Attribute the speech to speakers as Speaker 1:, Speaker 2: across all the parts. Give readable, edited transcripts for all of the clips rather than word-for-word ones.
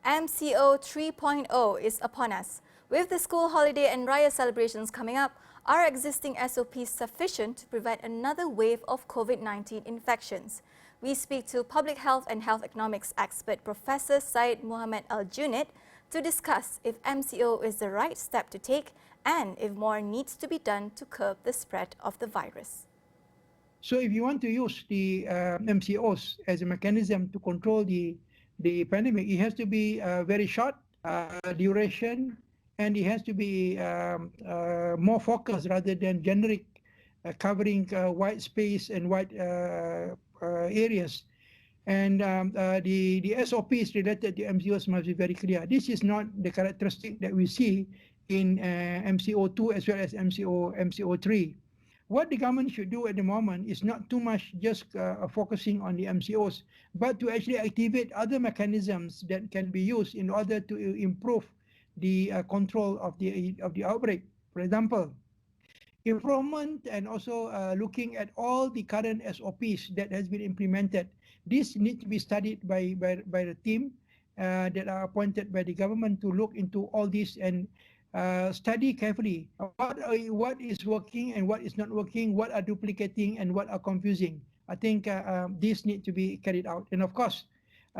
Speaker 1: MCO 3.0 is upon us. With the school holiday and Raya celebrations coming up, are existing SOPs sufficient to prevent another wave of COVID-19 infections? We speak to public health and health economics expert Professor Syed Mohamed Aljunid to discuss if MCO is the right step to take and if more needs to be done to curb the spread of the virus.
Speaker 2: So if you want to use the MCOs as a mechanism to control the pandemic, it has to be very short duration, and it has to be more focused rather than generic, covering wide space and wide areas. And the SOPs related to MCOs must be very clear. This is not the characteristic that we see in MCO2 as well as MCO3. What the government should do at the moment is not too much just focusing on the MCOs, but to actually activate other mechanisms that can be used in order to improve the control of the outbreak. For example, improvement and also looking at all the current SOPs that has been implemented. This needs to be studied by the team that are appointed by the government to look into all this and study carefully what is working and what is not working, what are duplicating and what are confusing. I think this needs to be carried out. And of course,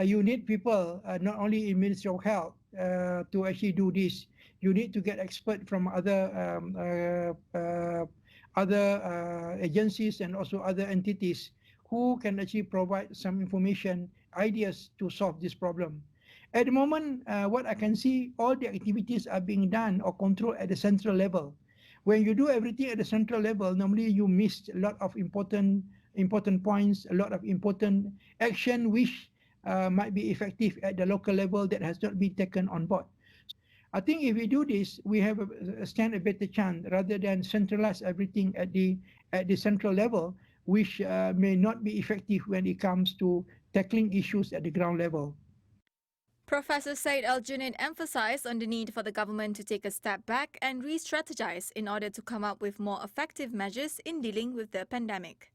Speaker 2: you need people not only in Ministry of Health to actually do this. You need to get experts from other agencies and also other entities who can actually provide some information, ideas to solve this problem. At the moment, what I can see, all the activities are being done or controlled at the central level. When you do everything at the central level, normally you miss a lot of important points, a lot of important action which might be effective at the local level that has not been taken on board. I think if we do this, we have stand a better chance rather than centralize everything at the central level, which may not be effective when it comes to tackling issues at the ground level.
Speaker 1: Professor Syed Aljunid emphasized on the need for the government to take a step back and re-strategize in order to come up with more effective measures in dealing with the pandemic.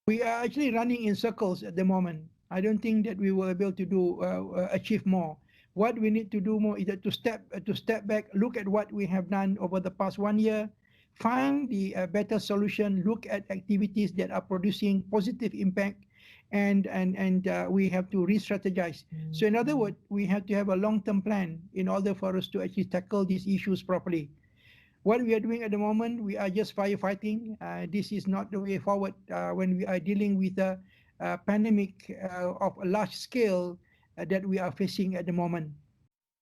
Speaker 2: We are actually running in circles at the moment. I don't think that we will be able to do achieve more. What we need to do more is to step back, look at what we have done over the past 1 year, find the better solution, look at activities that are producing positive impact, and we have to re-strategize. So in other words, we have to have a long-term plan in order for us to actually tackle these issues properly. What we are doing at the moment, we are just firefighting. This is not the way forward when we are dealing with a pandemic of a large scale that we are facing at the moment.